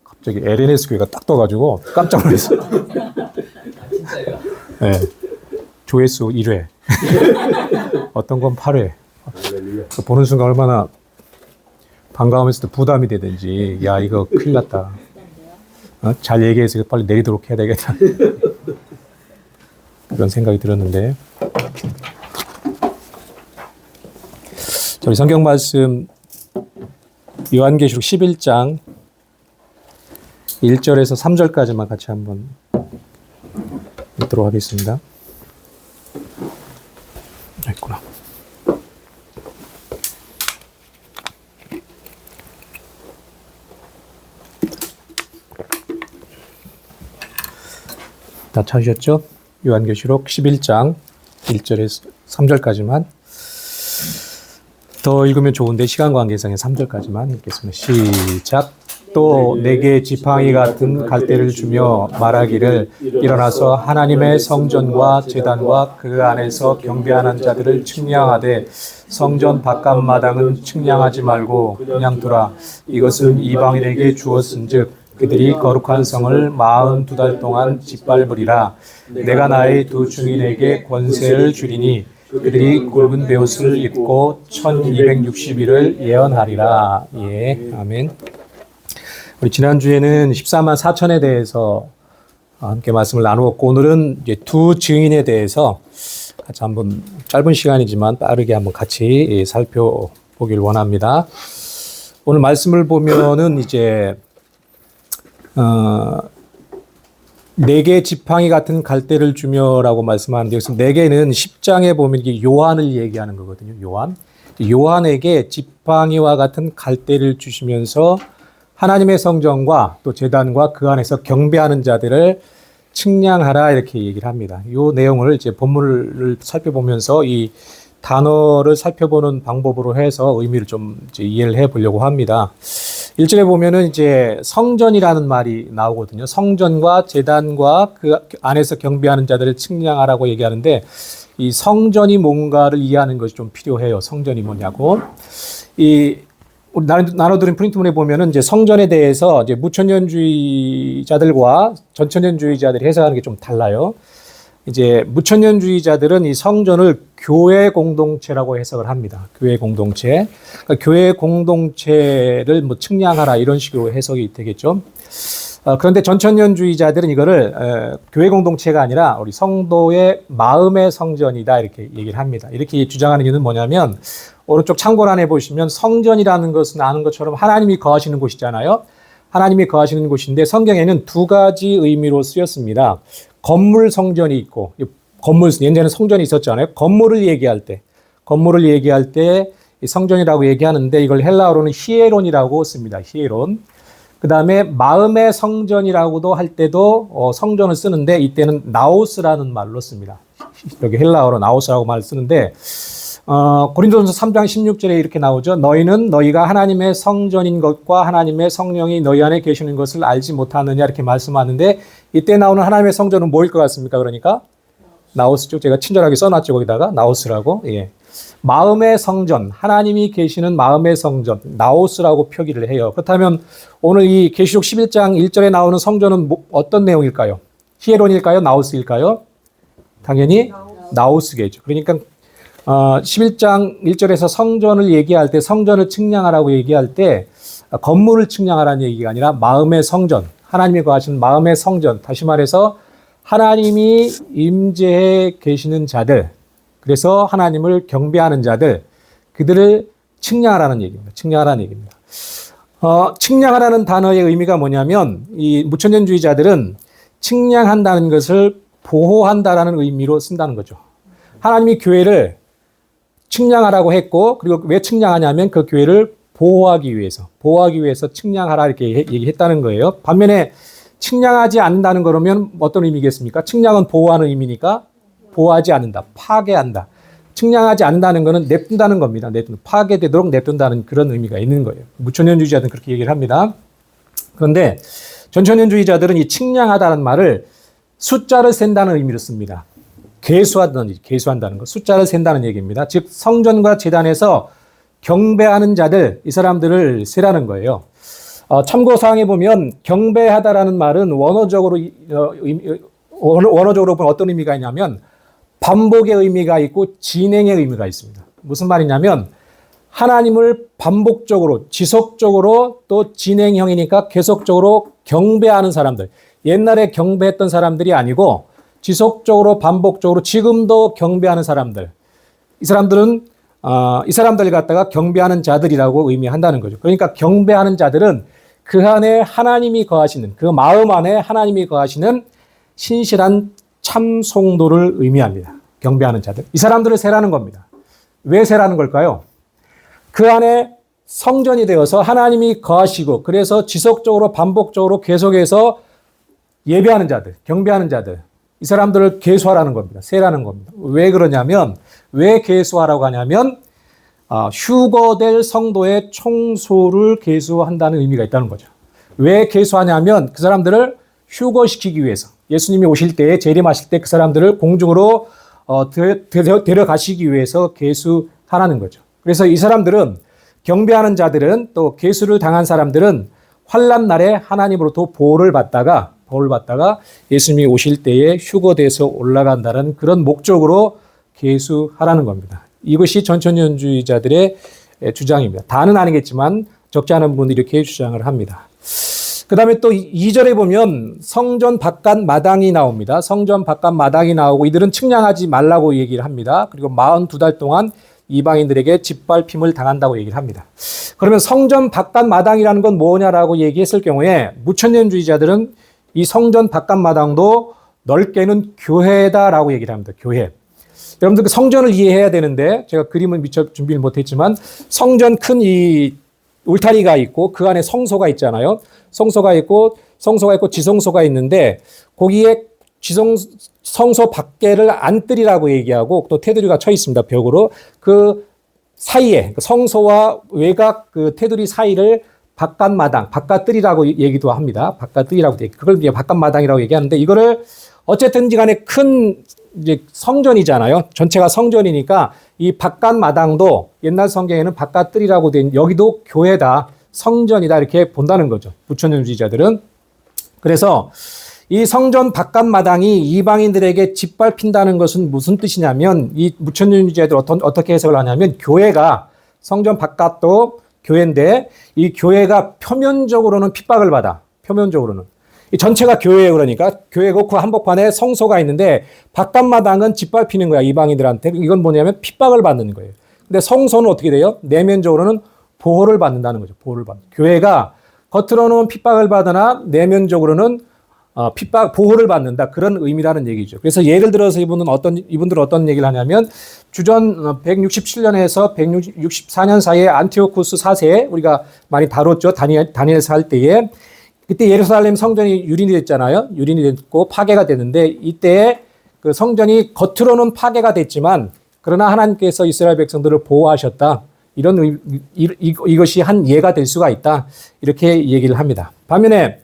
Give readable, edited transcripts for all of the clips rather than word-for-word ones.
갑자기 LNS 교회가 딱 떠가지고 깜짝 놀랐어요. 진짜요? 네. 조회수 1회. 어떤 건 8회. 보는 순간 얼마나 반가우면서도 부담이 되든지, 야, 이거 큰일 났다. 잘 얘기해서 빨리 내리도록 해야 되겠다. 그런 생각이 들었는데. 저희 성경 말씀 요한계시록 11장 1절에서 3절까지만 같이 한번 읽도록 하겠습니다. 있구나. 다 찾으셨죠? 요한계시록 11장 1절에서 3절까지만. 더 읽으면 좋은데 시간 관계상에 3절까지만 읽겠습니다. 시작. 또 내게 지팡이 같은 갈대를 주며 말하기를 일어나서 하나님의 성전과 제단과 그 안에서 경배하는 자들을 측량하되 성전 바깥마당은 측량하지 말고 그냥 두라. 이것은 이방인에게 주었은즉 그들이 거룩한 성을 42달 동안 짓밟으리라. 내가 나의 두 증인에게 권세를 주리니 그들이 굵은 베옷을 입고 1260일을 예언하리라. 예, 아멘. 우리 지난주에는 14만 4천에 대해서 함께 말씀을 나누었고, 오늘은 이제 두 증인에 대해서 같이 한번 짧은 시간이지만 빠르게 한번 같이 살펴보길 원합니다. 오늘 말씀을 보면은 이제 네개 지팡이 같은 갈대를 주며라고 말씀하는데, 여기서 네 개는 10장에 보면 이게 요한을 얘기하는 거거든요. 요한에게 지팡이와 같은 갈대를 주시면서 하나님의 성전과 또 제단과 그 안에서 경배하는 자들을 측량하라, 이렇게 얘기를 합니다. 이 내용을 이제 본문을 살펴보면서 이 단어를 살펴보는 방법으로 해서 의미를 좀 이제 이해를 해 보려고 합니다. 1절에 보면은 이제 성전이라는 말이 나오거든요. 성전과 제단과 그 안에서 경배하는 자들을 측량하라고 얘기하는데, 이 성전이 뭔가를 이해하는 것이 좀 필요해요. 성전이 뭐냐고. 우리 나눠드린 프린트문에 보면은 이제 성전에 대해서 이제 무천년주의자들과 전천년주의자들이 해석하는 게 좀 달라요. 이제 무천년주의자들은 이 성전을 교회 공동체라고 해석을 합니다. 교회 공동체. 그러니까 교회 공동체를 뭐 측량하라, 이런 식으로 해석이 되겠죠. 그런데 전천년주의자들은 이거를 교회 공동체가 아니라 우리 성도의 마음의 성전이다, 이렇게 얘기를 합니다. 이렇게 주장하는 이유는 뭐냐면, 오른쪽 창고란에 보시면 성전이라는 것은 아는 것처럼 하나님이 거하시는 곳이잖아요. 하나님이 거하시는 곳인데 성경에는 두 가지 의미로 쓰였습니다. 건물 성전이 있고, 건물, 옛날에는 성전이 있었잖아요. 건물을 얘기할 때 성전이라고 얘기하는데, 이걸 헬라어로는 히에론이라고 씁니다. 히에론. 그 다음에 마음의 성전이라고도 할 때도 성전을 쓰는데, 이때는 나오스라는 말로 씁니다. 여기 헬라어로 나오스라고 말을 쓰는데, 고린도전서 3장 16절에 이렇게 나오죠. 너희는 너희가 하나님의 성전인 것과 하나님의 성령이 너희 안에 계시는 것을 알지 못하느냐, 이렇게 말씀하는데, 이때 나오는 하나님의 성전은 뭐일 것 같습니까? 그러니까 나오스죠. 제가 친절하게 써놨죠. 거기다가 나오스라고. 예. 마음의 성전, 하나님이 계시는 마음의 성전, 나오스라고 표기를 해요. 그렇다면 오늘 이 계시록 11장 1절에 나오는 성전은 어떤 내용일까요? 히에론일까요? 나오스일까요? 당연히 나오스겠죠. 그러니까 11장 1절에서 성전을 얘기할 때, 성전을 측량하라고 얘기할 때 건물을 측량하라는 얘기가 아니라 마음의 성전, 하나님이 거하시는 마음의 성전, 다시 말해서 하나님이 임재해 계시는 자들, 그래서 하나님을 경배하는 자들, 그들을 측량하라는 얘기입니다. 측량하라는 얘기입니다. 측량하라는 단어의 의미가 뭐냐면, 이 무천년주의자들은 측량한다는 것을 보호한다라는 의미로 쓴다는 거죠. 하나님이 교회를 측량하라고 했고, 그리고 왜 측량하냐면 그 교회를 보호하기 위해서 측량하라, 이렇게 얘기했다는 거예요. 반면에 측량하지 않는다는 거라면 어떤 의미겠습니까? 측량은 보호하는 의미니까 보호하지 않는다, 파괴한다. 측량하지 않는다는 것은 냅둔다는 겁니다. 파괴되도록 냅둔다는 그런 의미가 있는 거예요. 무천년주의자들은 그렇게 얘기를 합니다. 그런데 전천년주의자들은 이 측량하다는 말을 숫자를 센다는 의미로 씁니다. 계수한다는 것, 숫자를 센다는 얘기입니다. 즉 성전과 제단에서 경배하는 자들, 이 사람들을 세라는 거예요. 참고사항에 보면 경배하다라는 말은 원어적으로 보면 어떤 의미가 있냐면 반복의 의미가 있고 진행의 의미가 있습니다. 무슨 말이냐면 하나님을 반복적으로 지속적으로 또 진행형이니까 계속적으로 경배하는 사람들, 옛날에 경배했던 사람들이 아니고 지속적으로 반복적으로 지금도 경배하는 사람들, 이 사람들 갖다가 경배하는 자들이라고 의미한다는 거죠. 그러니까 경배하는 자들은 그 안에 하나님이 거하시는, 그 마음 안에 하나님이 거하시는 신실한 참 성도를 의미합니다. 경배하는 자들. 이 사람들을 세라는 겁니다. 왜 세라는 걸까요? 그 안에 성전이 되어서 하나님이 거하시고 그래서 지속적으로 반복적으로 계속해서 예배하는 자들, 경배하는 자들, 이 사람들을 계수하라는 겁니다. 세라는 겁니다. 왜 그러냐면, 왜 계수하라고 하냐면 휴거될 성도의 총소를 계수한다는 의미가 있다는 거죠. 왜 계수하냐면 그 사람들을 휴거시키기 위해서, 예수님이 오실 때에 재림하실 때 그 사람들을 공중으로 데려가시기 위해서 계수하라는 거죠. 그래서 이 사람들은, 경배하는 자들은, 또 계수를 당한 사람들은 환난 날에 하나님으로부터 보호를 받다가 예수님이 오실 때에 휴거돼서 올라간다는 그런 목적으로 계수하라는 겁니다. 이것이 전천년주의자들의 주장입니다. 다는 아니겠지만 적지 않은 분들이 이렇게 주장을 합니다. 그 다음에 또 2절에 보면 성전 바깥 마당이 나옵니다. 성전 바깥 마당이 나오고 이들은 측량하지 말라고 얘기를 합니다. 그리고 42달 동안 이방인들에게 짓밟힘을 당한다고 얘기를 합니다. 그러면 성전 바깥 마당이라는 건 뭐냐라고 얘기했을 경우에 무천년주의자들은 이 성전 바깥 마당도 넓게는 교회다라고 얘기를 합니다. 교회. 여러분들 그 성전을 이해해야 되는데 제가 그림을 미처 준비를 못했지만 성전 큰 이 울타리가 있고 그 안에 성소가 있잖아요. 성소가 있고 지성소가 있는데 거기에 성소 밖에를 안뜰이라고 얘기하고 또 테두리가 쳐 있습니다. 벽으로. 그 사이에 성소와 외곽 그 테두리 사이를 바깥마당, 바깥뜰이라고 얘기도 합니다. 바깥뜰이라고 그걸 이제 바깥마당이라고 얘기하는데 이거를 어쨌든지 간에 큰 이제 성전이잖아요. 전체가 성전이니까 이 바깥마당도 옛날 성경에는 바깥뜰이라고 된 여기도 교회다, 성전이다 이렇게 본다는 거죠. 무천년주의자들은. 그래서 이 성전 바깥마당이 이방인들에게 짓밟힌다는 것은 무슨 뜻이냐면 이 무천년주의자들 어떻게 해석을 하냐면 교회가 성전 바깥도 교회인데 이 교회가 표면적으로는 핍박을 받아. 표면적으로는. 이 전체가 교회예요. 그러니까 교회고 그 한복판에 성소가 있는데 바깥마당은 짓밟히는 거야. 이방인들한테. 이건 뭐냐면 핍박을 받는 거예요. 근데 성소는 어떻게 돼요? 내면적으로는 보호를 받는다는 거죠. 보호를 받는. 교회가 겉으로는 핍박을 받으나 내면적으로는 보호를 받는다. 그런 의미라는 얘기죠. 그래서 예를 들어서 이분들은 어떤 얘기를 하냐면 주전 167년에서 164년 사이에 안티오쿠스 4세 우리가 많이 다뤘죠. 다니엘서 할 때에 그때 예루살렘 성전이 유린이 됐잖아요. 유린이 됐고 파괴가 됐는데 이때 그 성전이 겉으로는 파괴가 됐지만 그러나 하나님께서 이스라엘 백성들을 보호하셨다. 이것이 한 예가 될 수가 있다. 이렇게 얘기를 합니다. 반면에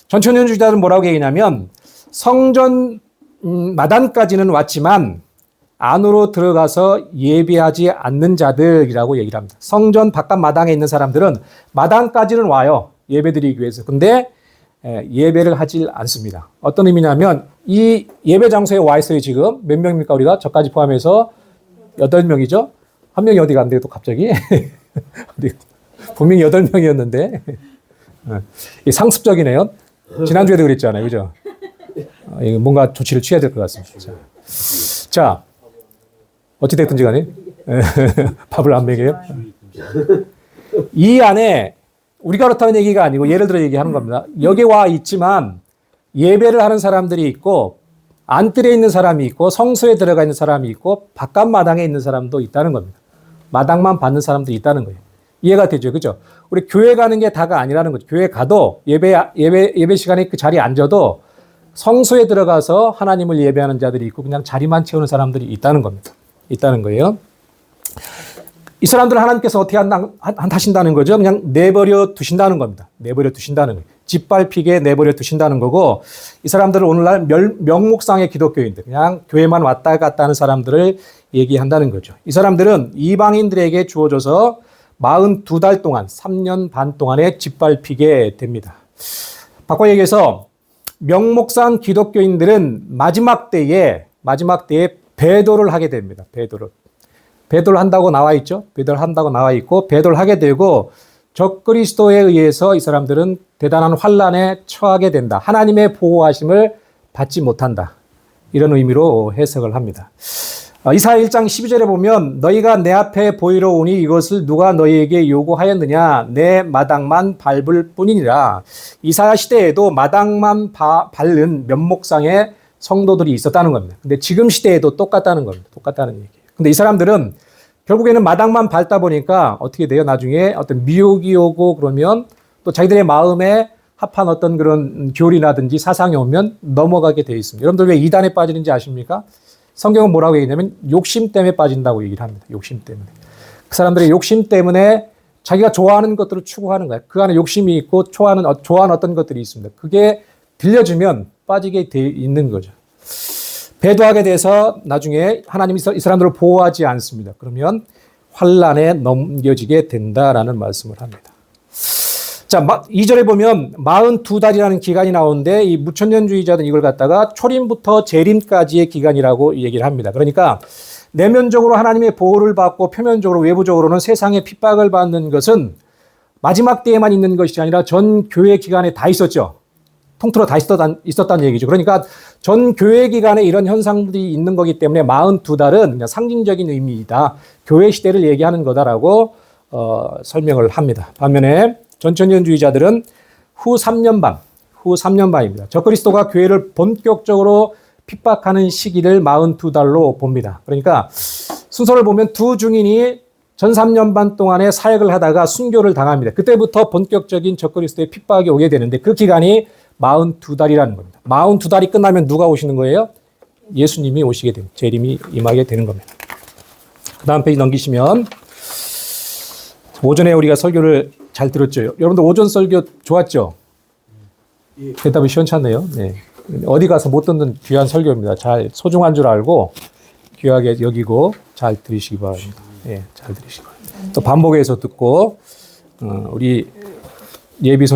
전천년주의자들은 뭐라고 얘기냐면 성전 마당까지는 왔지만 안으로 들어가서 예배하지 않는 자들이라고 얘기를 합니다. 성전 바깥 마당에 있는 사람들은 마당까지는 와요. 예배드리기 위해서. 근데 예배를 하지 않습니다. 어떤 의미냐면 이 예배 장소에 와 있어요. 지금 몇 명입니까? 우리가 저까지 포함해서 8명이죠. 한 명이 어디 갔는데 또 갑자기 분명히 8명이었는데 상습적이네요. 지난주에도 그랬잖아요. 그죠? 뭔가 조치를 취해야 될 것 같습니다. 자, 어찌됐든지 간에 밥을 안 먹여요. 이 안에 우리가 그렇다는 얘기가 아니고 예를 들어 얘기하는 겁니다. 여기 와 있지만 예배를 하는 사람들이 있고 안뜰에 있는 사람이 있고 성소에 들어가 있는 사람이 있고 바깥 마당에 있는 사람도 있다는 겁니다. 마당만 받는 사람도 있다는 거예요. 이해가 되죠? 그죠? 우리 교회 가는 게 다가 아니라는 거죠. 교회 가도 예배 시간에 그 자리에 앉아도 성소에 들어가서 하나님을 예배하는 자들이 있고 그냥 자리만 채우는 사람들이 있다는 겁니다. 있다는 거예요. 이 사람들은 하나님께서 어떻게 하신다는 거죠? 그냥 내버려 두신다는 겁니다. 내버려 두신다는 거예요. 짓밟히게 내버려 두신다는 거고 이 사람들은 오늘날 명목상의 기독교인들, 그냥 교회만 왔다 갔다 하는 사람들을 얘기한다는 거죠. 이 사람들은 이방인들에게 주어져서 42달 동안 3년 반 동안에 짓밟히게 됩니다. 바꿔 얘기해서 명목상 기독교인들은 마지막 때에 배도를 하게 됩니다. 배도를 한다고 나와 있죠. 배도를 한다고 나와 있고 배도를 하게 되고 적그리스도에 의해서 이 사람들은 대단한 환난에 처하게 된다. 하나님의 보호하심을 받지 못한다. 이런 의미로 해석을 합니다. 이사야 1장 12절에 보면 너희가 내 앞에 보이러 오니 이것을 누가 너희에게 요구하였느냐 내 마당만 밟을 뿐이니라. 이사야 시대에도 마당만 밟는 면목상의 성도들이 있었다는 겁니다. 근데 지금 시대에도 똑같다는 겁니다. 똑같다는 얘기예요. 근데 이 사람들은 결국에는 마당만 밟다 보니까 어떻게 돼요? 나중에 어떤 미혹이 오고 그러면 또 자기들의 마음에 합한 어떤 그런 교리라든지 사상이 오면 넘어가게 돼 있습니다. 여러분들 왜 이단에 빠지는지 아십니까? 성경은 뭐라고 얘기냐면 욕심 때문에 빠진다고 얘기를 합니다. 욕심 때문에. 그 사람들의 욕심 때문에 자기가 좋아하는 것들을 추구하는 거예요. 그 안에 욕심이 있고 좋아하는 어떤 것들이 있습니다. 그게 들려주면 빠지게 돼 있는 거죠. 배도하게 돼서 나중에 하나님이 이 사람들을 보호하지 않습니다. 그러면 환란에 넘겨지게 된다라는 말씀을 합니다. 자, 2절에 보면 42달이라는 기간이 나오는데 이 무천년주의자들은 이걸 갖다가 초림부터 재림까지의 기간이라고 얘기를 합니다. 그러니까 내면적으로 하나님의 보호를 받고 표면적으로 외부적으로는 세상의 핍박을 받는 것은 마지막 때에만 있는 것이 아니라 전 교회 기간에 다 있었죠. 통틀어 다 있었다는 얘기죠. 그러니까 전 교회 기간에 이런 현상들이 있는 거기 때문에 42달은 그냥 상징적인 의미이다. 교회 시대를 얘기하는 거다라고 설명을 합니다. 반면에 전천년주의자들은 후 3년 반입니다. 적그리스도가 교회를 본격적으로 핍박하는 시기를 42달로 봅니다. 그러니까 순서를 보면 두 증인이 전 3년 반 동안에 사역을 하다가 순교를 당합니다. 그때부터 본격적인 적그리스도의 핍박이 오게 되는데 그 기간이 42달이라는 겁니다. 42달이 끝나면 누가 오시는 거예요? 예수님이 오시게 됩니다. 재림이 임하게 되는 겁니다. 그 다음 페이지 넘기시면 오전에 우리가 설교를 잘 들었죠. 여러분들 오전 설교 좋았죠? 대답이 시원찮네요. 네. 어디 가서 못 듣는 귀한 설교입니다. 잘 소중한 줄 알고 귀하게 여기고 잘 들으시기 바랍니다. 네, 잘 들으시기 바랍니다. 또 반복해서 듣고 우리 예비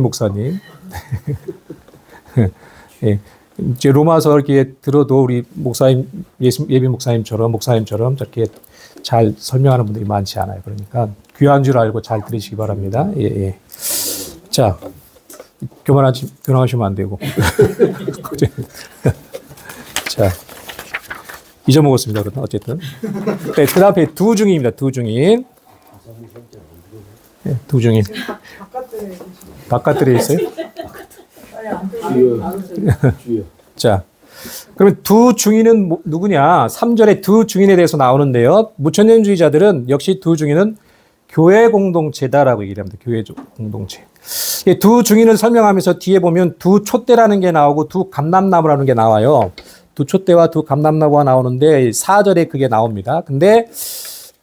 목사님 네. 이제 로마서 이렇게 들어도 우리 목사님 예비 목사님처럼 저렇게 잘 설명하는 분들이 많지 않아요. 그러니까 귀한 줄 알고 잘 들으시기 바랍니다. 예. 자, 교만하시면 안 되고. 자, 잊어먹었습니다. 그러나 어쨌든. 네, 그 다음에 두 증인입니다. 두 증인. 네, 두 증인. 바깥들에 있어요? 주여. 자, 그러면 두 증인은 누구냐? 3절에 두 증인에 대해서 나오는데요. 무천년주의자들은 역시 두 증인은 교회 공동체다라고 얘기를 합니다. 교회 공동체. 두 증인을 설명하면서 뒤에 보면 두 촛대라는 게 나오고 두 감람나무라는 게 나와요. 두 촛대와 두 감람나무가 나오는데 4절에 그게 나옵니다. 근데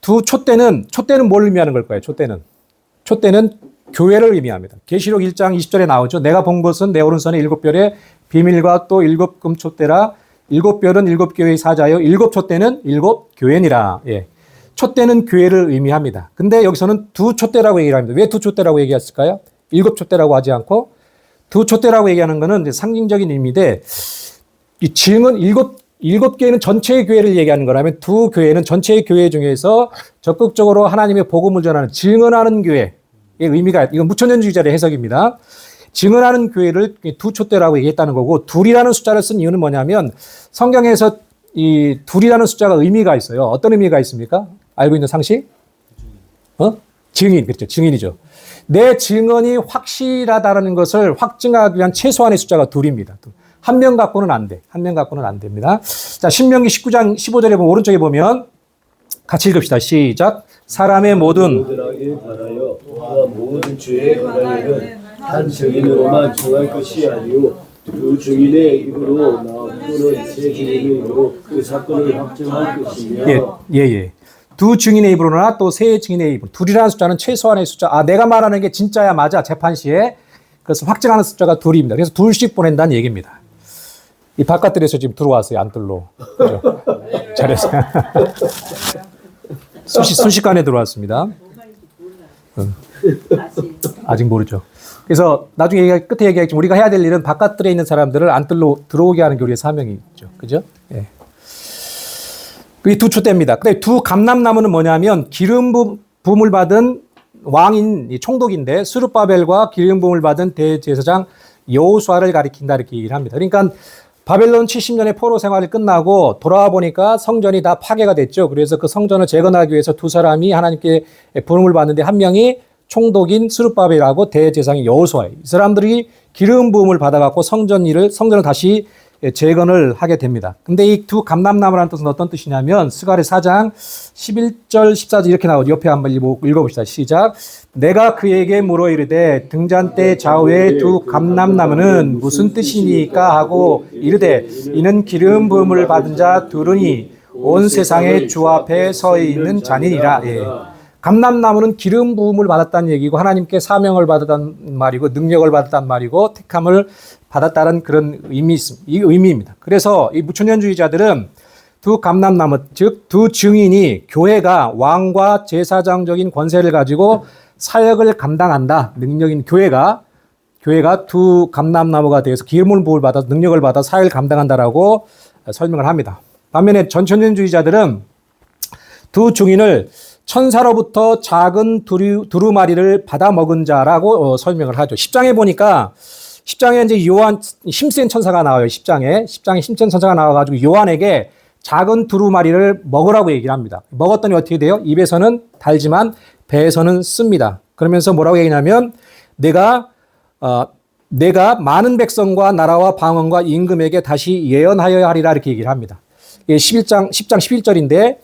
두 촛대는 뭘 의미하는 걸까요? 촛대는 교회를 의미합니다. 계시록 1장 20절에 나오죠. 내가 본 것은 내 오른손에 7별의 비밀과 또 7금 촛대라. 7별은 7교회의 사자요. 7촛대는 7교회니라. 예. 촛대는 교회를 의미합니다. 근데 여기서는 두 촛대라고 얘기를 합니다. 왜 두 촛대라고 얘기했을까요? 7촛대라고 하지 않고 두 촛대라고 얘기하는 것은 이제 상징적인 의미인데 이 증은 7개는 전체의 교회를 얘기하는 거라면 두 교회는 전체의 교회 중에서 적극적으로 하나님의 복음을 전하는 증언하는 교회의 의미가 이건 무천년주의자의 해석입니다. 증언하는 교회를 두 촛대라고 얘기했다는 거고 둘이라는 숫자를 쓴 이유는 뭐냐면 성경에서 이 둘이라는 숫자가 의미가 있어요. 어떤 의미가 있습니까? 알고 있는 상식? 증인, 그렇죠. 증인이죠. 내 증언이 확실하다는 것을 확증하기 위한 최소한의 숫자가 둘입니다. 한 명 갖고는 안 돼. 한 명 갖고는 안 됩니다. 자, 신명기 19장 15절에 보면 오른쪽에 보면 같이 읽읍시다. 시작. 사람의 모든 바라여 모든 죄의 권한은 한 증인으로만 정할 것이 아니요 두 증인의 입으로 또는 세 증인의 입으로 그 사건을 확정할 것이며 예. 두 증인의 입으로나 또 세 증인의 입으로 둘이라는 숫자는 최소한의 숫자. 내가 말하는 게 진짜야 맞아 재판 시에 그래서 확정하는 숫자가 둘입니다. 그래서 둘씩 보낸다는 얘기입니다. 이 바깥들에서 지금 들어왔어요. 안뜰로. 그죠? 잘했어요. 순식간에 들어왔습니다. 아직 모르죠. 그래서 나중에 끝에 얘기하겠지만 우리가 해야 될 일은 바깥들에 있는 사람들을 안뜰로 들어오게 하는 게 우리의 사명이 있죠. 그죠? 예. 그게 두 촛대입니다. 근데 두 감람나무는 뭐냐면 기름 부음을 받은 왕인 총독인데 스룹바벨과 기름 부음을 받은 대제사장 여호수아를 가리킨다 이렇게 얘기를 합니다. 그러니까 바벨론 70년의 포로 생활이 끝나고 돌아와 보니까 성전이 다 파괴가 됐죠. 그래서 그 성전을 재건하기 위해서 두 사람이 하나님께 부름을 받는데 한 명이 총독인 스룹바벨하고 대제사장인 여호수아예요. 이 사람들이 기름 부음을 받아갖고 성전을 다시 재건을 하게 됩니다. 근데 이 두 감람나무라는 뜻은 어떤 뜻이냐면 스가랴 4장 11절 14절 이렇게 나오죠. 옆에 한번 읽어봅시다. 시작. 내가 그에게 물어 이르되 등잔대 좌우에 두 감람나무는 무슨 뜻이니까 하고 이르되 이는 기름 부음을 받은 자 둘이니 온 세상의 주 앞에 서 있는 자니라. 예. 감람나무는 기름 부음을 받았다는 얘기고 하나님께 사명을 받았다는 말이고 능력을 받았다는 말이고 택함을 받았다는 그런 의미입니다. 그래서 이 무천년주의자들은 두 감람나무, 즉 두 증인이 교회가 왕과 제사장적인 권세를 가지고 사역을 감당한다. 능력인 교회가 두 감람나무가 되어서 기름을 부음을 받아 능력을 받아 사역을 감당한다라고 설명을 합니다. 반면에 전천년주의자들은 두 증인을 천사로부터 작은 두루마리를 받아 먹은 자라고 설명을 하죠. 10장에 보니까 10장에 이제 요한 힘센 천사가 나와요. 10장에 힘센 천사가 나와가지고 요한에게 작은 두루마리를 먹으라고 얘기를 합니다. 먹었더니 어떻게 돼요? 입에서는 달지만 배에서는 씁니다. 그러면서 뭐라고 얘기냐면 내가 많은 백성과 나라와 방언과 임금에게 다시 예언하여야 하리라 이렇게 얘기를 합니다. 10장 11절인데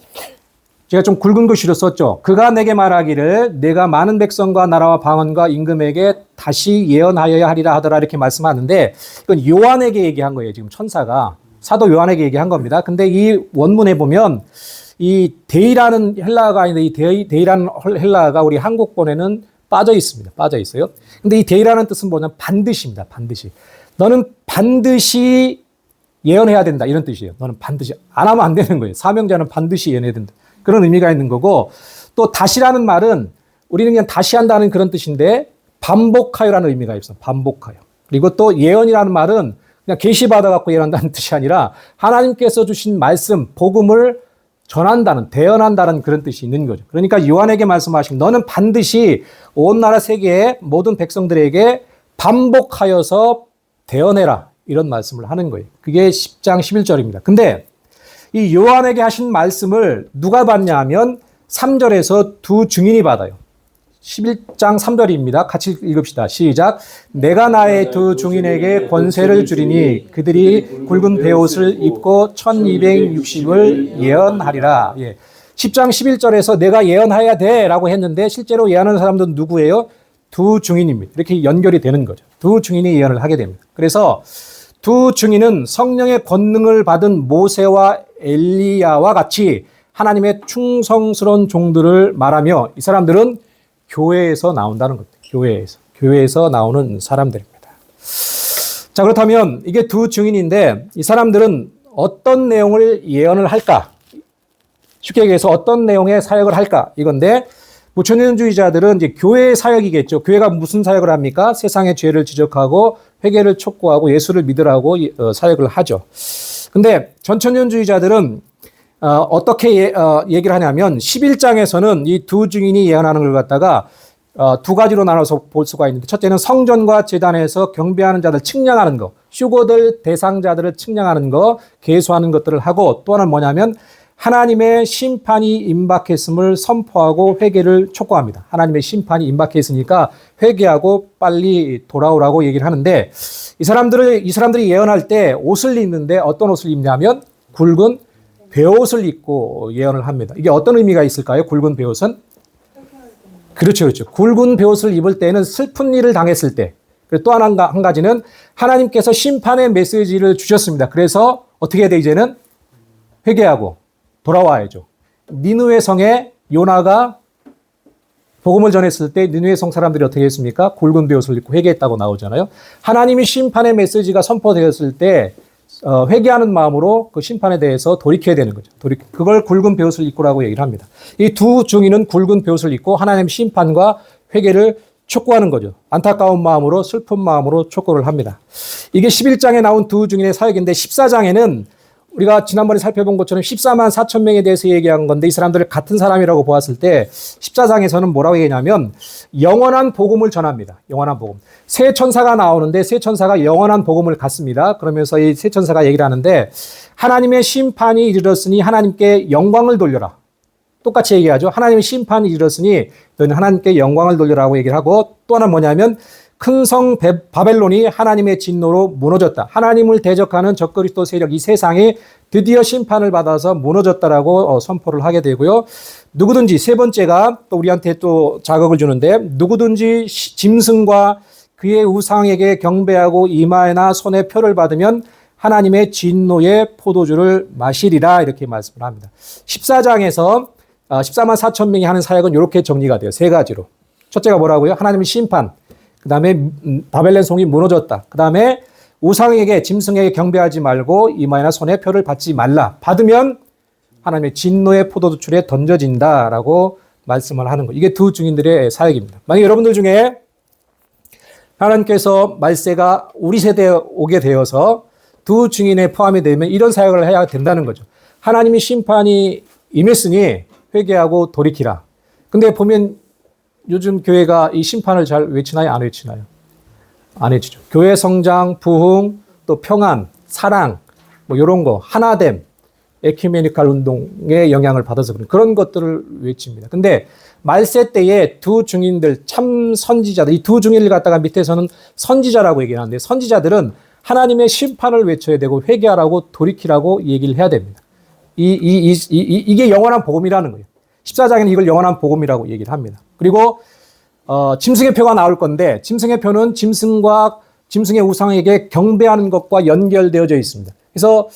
제가 좀 굵은 글씨로 썼죠. 그가 내게 말하기를 내가 많은 백성과 나라와 방언과 임금에게 다시 예언하여야 하리라 하더라 이렇게 말씀하는데 이건 요한에게 얘기한 거예요. 지금 천사가 사도 요한에게 얘기한 겁니다. 근데 이 원문에 보면 이 데이라는 헬라어가 아닌데 이 데이라는 헬라어가 우리 한국본에는 빠져 있습니다. 빠져 있어요. 근데 이 데이라는 뜻은 뭐냐면 반드시입니다. 반드시. 너는 반드시 예언해야 된다 이런 뜻이에요. 너는 반드시 안 하면 안 되는 거예요. 사명자는 반드시 예언해야 된다. 그런 의미가 있는 거고 또 다시라는 말은 우리는 그냥 다시 한다는 그런 뜻인데 반복하여라는 의미가 있어요. 반복하여. 그리고 또 예언이라는 말은 그냥 계시받아 갖고 예언한다는 뜻이 아니라 하나님께서 주신 말씀, 복음을 전한다는, 대언한다는 그런 뜻이 있는 거죠. 그러니까 요한에게 말씀하신 너는 반드시 온 나라 세계의 모든 백성들에게 반복하여서 대언해라. 이런 말씀을 하는 거예요. 그게 10장 11절입니다. 근데 이 요한에게 하신 말씀을 누가 받냐 하면 3절에서 두 증인이 받아요. 11장 3절입니다. 같이 읽읍시다. 시작. 내가 나의 두 증인에게 권세를 주리니 그들이 굵은 베옷을 입고 1260을 예언하리라. 예. 10장 11절에서 내가 예언해야 돼 라고 했는데 실제로 예언하는 사람들은 누구예요? 두 증인입니다. 이렇게 연결이 되는 거죠. 두 증인이 예언을 하게 됩니다. 그래서 두 증인은 성령의 권능을 받은 모세와 엘리야와 같이 하나님의 충성스러운 종들을 말하며 이 사람들은 교회에서 나온다는 겁니다. 교회에서 나오는 사람들입니다. 자, 그렇다면 이게 두 증인인데 이 사람들은 어떤 내용을 예언을 할까? 쉽게 얘기해서 어떤 내용의 사역을 할까? 이건데 무천년주의자들은 이제 교회의 사역이겠죠. 교회가 무슨 사역을 합니까? 세상의 죄를 지적하고 회개를 촉구하고 예수를 믿으라고 사역을 하죠. 근데 전천년주의자들은 어떻게 얘기를 하냐면 11장에서는 이 두 증인이 예언하는 걸 갖다가 두 가지로 나눠서 볼 수가 있는데 첫째는 성전과 제단에서 경배하는 자들 측량하는 거, 휴거들 대상자들을 측량하는 거, 계수하는 것들을 하고 또 하나는 뭐냐면 하나님의 심판이 임박했음을 선포하고 회개를 촉구합니다. 하나님의 심판이 임박했으니까 회개하고 빨리 돌아오라고 얘기를 하는데 이 사람들이 예언할 때 옷을 입는데 어떤 옷을 입냐면 굵은 베옷을 입고 예언을 합니다. 이게 어떤 의미가 있을까요? 굵은 베옷은? 그렇죠. 굵은 베옷을 입을 때는 슬픈 일을 당했을 때. 그리고 또 한 가지는 하나님께서 심판의 메시지를 주셨습니다. 그래서 어떻게 해야 돼 이제는? 회개하고 돌아와야죠. 니느웨 성에 요나가 복음을 전했을 때 니느웨 성 사람들이 어떻게 했습니까? 굵은 베옷을 입고 회개했다고 나오잖아요. 하나님이 심판의 메시지가 선포되었을 때 회개하는 마음으로 그 심판에 대해서 돌이켜야 되는 거죠. 그걸 굵은 베옷을 입고라고 얘기를 합니다. 이 두 증인은 굵은 베옷을 입고 하나님의 심판과 회개를 촉구하는 거죠. 안타까운 마음으로 슬픈 마음으로 촉구를 합니다. 이게 11장에 나온 두 증인의 사역인데 14장에는 우리가 지난번에 살펴본 것처럼 14만 4천 명에 대해서 얘기한 건데 이 사람들을 같은 사람이라고 보았을 때 14장에서는 뭐라고 얘기하냐면 영원한 복음을 전합니다. 영원한 복음. 세 천사가 나오는데 세 천사가 영원한 복음을 갖습니다. 그러면서 이 세 천사가 얘기를 하는데 하나님의 심판이 이르렀으니 하나님께 영광을 돌려라. 똑같이 얘기하죠. 하나님의 심판이 이르렀으니 너는 하나님께 영광을 돌려라고 얘기를 하고 또 하나 뭐냐면 큰 성 바벨론이 하나님의 진노로 무너졌다. 하나님을 대적하는 적그리스도 세력 이 세상이 드디어 심판을 받아서 무너졌다라고 선포를 하게 되고요. 누구든지 세 번째가 또 우리한테 또 자극을 주는데 누구든지 짐승과 그의 우상에게 경배하고 이마에나 손에 표를 받으면 하나님의 진노의 포도주를 마시리라 이렇게 말씀을 합니다. 14장에서 14만 4천 명이 하는 사역은 이렇게 정리가 돼요. 세 가지로. 첫째가 뭐라고요? 하나님의 심판. 그 다음에 바벨론 성이 무너졌다. 그 다음에 우상에게 짐승에게 경배하지 말고 이마에나 손에 표를 받지 말라. 받으면 하나님의 진노의 포도주에 던져진다라고 말씀을 하는 거예요. 이게 두 증인들의 사역입니다. 만약 여러분들 중에 하나님께서 말세가 우리 세대에 오게 되어서 두 증인에 포함이 되면 이런 사역을 해야 된다는 거죠. 하나님의 심판이 임했으니 회개하고 돌이키라. 근데 보면 요즘 교회가 이 심판을 잘 외치나요? 안 외치나요? 안 외치죠. 교회 성장, 부흥, 또 평안, 사랑, 뭐 이런 거, 하나됨, 에큐메니칼 운동의 영향을 받아서 그런 것들을 외칩니다. 근데 말세 때에 두 증인들, 참 선지자들, 이 두 증인을 갖다가 밑에서는 선지자라고 얘기하는데 선지자들은 하나님의 심판을 외쳐야 되고 회개하라고 돌이키라고 얘기를 해야 됩니다. 이게 영원한 복음이라는 거예요. 14장에는 이걸 영원한 복음이라고 얘기를 합니다. 그리고 짐승의 표가 나올 건데 짐승의 표는 짐승과 짐승의 우상에게 경배하는 것과 연결되어져 있습니다. 그래서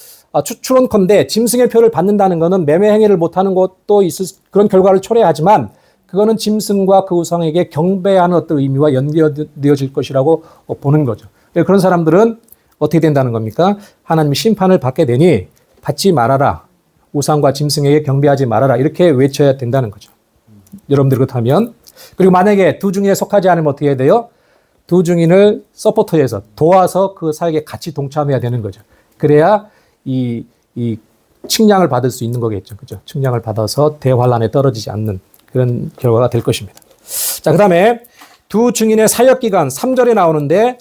추론컨대 짐승의 표를 받는다는 것은 매매 행위를 못하는 것도 있을 그런 결과를 초래하지만 그거는 짐승과 그 우상에게 경배하는 어떤 의미와 연결되어질 것이라고 보는 거죠. 그런 사람들은 어떻게 된다는 겁니까? 하나님의 심판을 받게 되니 받지 말아라. 우상과 짐승에게 경배하지 말아라. 이렇게 외쳐야 된다는 거죠. 여러분들 그렇다면. 그리고 만약에 두 증인에 속하지 않으면 어떻게 해야 돼요? 두 증인을 서포터해서 도와서 그 사역에 같이 동참해야 되는 거죠. 그래야 이 측량을 받을 수 있는 거겠죠. 그죠? 측량을 받아서 대환란에 떨어지지 않는 그런 결과가 될 것입니다. 자, 그 다음에 두 증인의 사역 기간 3절에 나오는데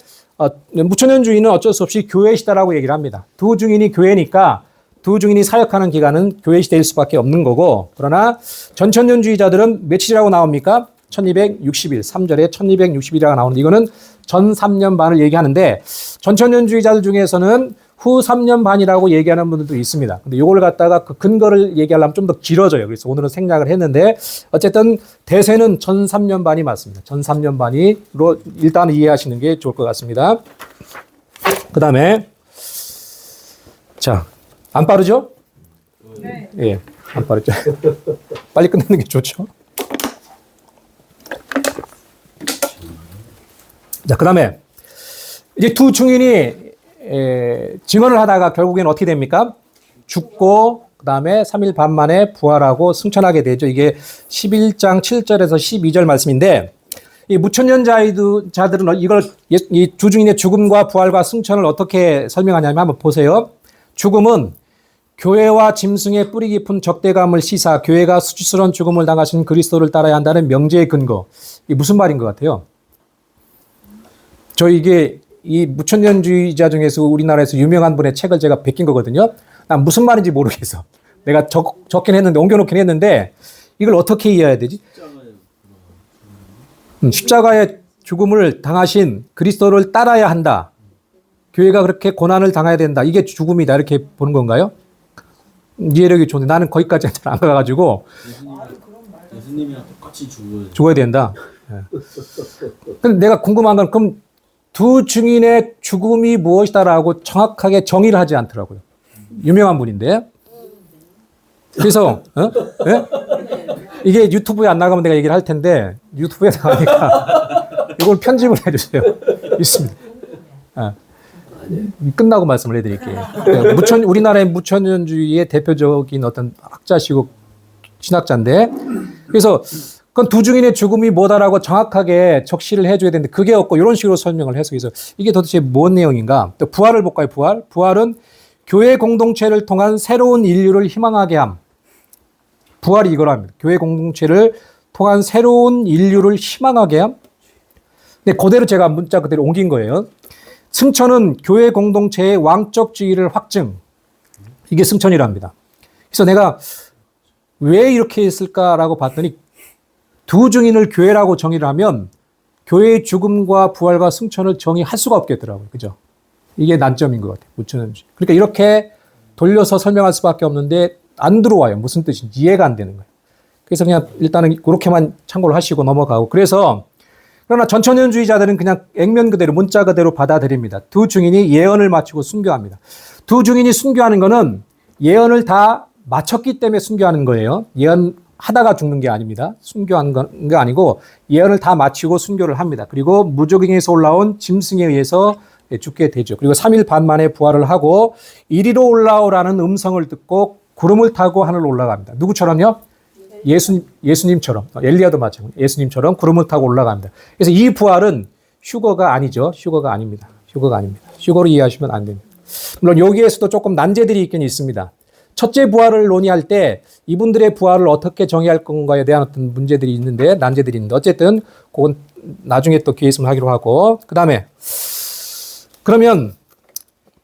무천년주의는 어쩔 수 없이 교회 시대라고 얘기를 합니다. 두 증인이 교회니까 두 증인이 사역하는 기간은 교회 시대일 수밖에 없는 거고 그러나 전천년주의자들은 며칠이라고 나옵니까? 1260일, 3절에 1260일이라고 나오는데 이거는 전 3년 반을 얘기하는데 전천년주의자들 중에서는 후 3년 반이라고 얘기하는 분들도 있습니다. 근데 이걸 갖다가 그 근거를 얘기하려면 좀 더 길어져요. 그래서 오늘은 생략을 했는데 어쨌든 대세는 전 3년 반이 맞습니다. 전 3년 반이로 일단 이해하시는 게 좋을 것 같습니다. 그 다음에 자, 안 빠르죠? 네. 예, 안 빠르죠. 빨리 끝내는 게 좋죠. 자, 그 다음에 이제 두 증인이 증언을 하다가 결국엔 어떻게 됩니까? 죽고 그 다음에 3일 반 만에 부활하고 승천하게 되죠. 이게 11장 7절에서 12절 말씀인데 이 무천년자들은 이걸 이 두 증인의 죽음과 부활과 승천을 어떻게 설명하냐면 한번 보세요. 죽음은 교회와 짐승의 뿌리 깊은 적대감을 시사 교회가 수치스러운 죽음을 당하신 그리스도를 따라야 한다는 명제의 근거. 이게 무슨 말인 것 같아요? 이게 이 무천년주의자 중에서 우리나라에서 유명한 분의 책을 제가 베낀 거거든요. 난 무슨 말인지 모르겠어. 내가 적긴 했는데, 옮겨놓긴 했는데, 이걸 어떻게 이해해야 되지? 십자가의 죽음을 당하신 그리스도를 따라야 한다. 교회가 그렇게 고난을 당해야 된다. 이게 죽음이다. 이렇게 보는 건가요? 이해력이 좋은데 나는 거기까지 잘 안 가가지고. 예수님이랑 똑같이 죽어야 된다. 네. 근데 내가 궁금한 건 그럼 두 증인의 죽음이 무엇이다라고 정확하게 정의를 하지 않더라고요. 유명한 분인데. 그래서 네? 이게 유튜브에 안 나가면 내가 얘기를 할 텐데 유튜브에 나가니까 이걸 편집을 해주세요. 있습니다. 끝나고 말씀을 해드릴게요. 우리나라의 무천년주의의 대표적인 어떤 학자시고 신학자인데 그래서 그건 두 증인의 죽음이 뭐다라고 정확하게 적시를 해줘야 되는데 그게 없고 이런 식으로 설명을 해서 이게 도대체 뭔 내용인가? 또 부활을 볼까요? 부활. 부활은 교회 공동체를 통한 새로운 인류를 희망하게 함. 부활이 이거랍니다. 교회 공동체를 통한 새로운 인류를 희망하게 함. 근데 그대로 제가 문자 그대로 옮긴 거예요. 승천은 교회 공동체의 왕적 지위를 확증. 이게 승천이랍니다. 그래서 내가 왜 이렇게 했을까라고 봤더니 두 증인을 교회라고 정의를 하면 교회의 죽음과 부활과 승천을 정의할 수가 없겠더라고요. 그죠? 이게 난점인 것 같아요. 무천연주의. 그러니까 이렇게 돌려서 설명할 수밖에 없는데 안 들어와요. 무슨 뜻인지 이해가 안 되는 거예요. 그래서 그냥 일단은 그렇게만 참고를 하시고 넘어가고. 그러나 전천연주의자들은 그냥 액면 그대로 문자 그대로 받아들입니다. 두 증인이 예언을 마치고 순교합니다. 두 증인이 순교하는 거는 예언을 다 마쳤기 때문에 순교하는 거예요. 예언하다가 죽는 게 아닙니다. 순교하는 게 아니고 예언을 다 마치고 순교를 합니다. 그리고 무적행에서 올라온 짐승에 의해서 죽게 되죠. 그리고 3일 반 만에 부활을 하고 이리로 올라오라는 음성을 듣고 구름을 타고 하늘로 올라갑니다. 누구처럼요? 예수님처럼. 엘리야도 마찬가지고 예수님처럼 구름을 타고 올라갑니다. 그래서 이 부활은 휴거가 아니죠. 휴거가 아닙니다. 휴거가 아닙니다. 휴거로 이해하시면 안 됩니다. 물론 여기에서도 조금 난제들이 있긴 있습니다. 첫째 부활을 논의할 때 이분들의 부활을 어떻게 정의할 건가에 대한 어떤 문제들이 있는데, 난제들이 있는데, 어쨌든 그건 나중에 또 기회 있으면 하기로 하고, 그 다음에 그러면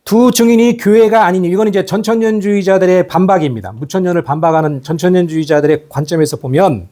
두 증인이 교회가 아니니, 이건 이제 전천년주의자들의 반박입니다. 무천년을 반박하는 전천년주의자들의 관점에서 보면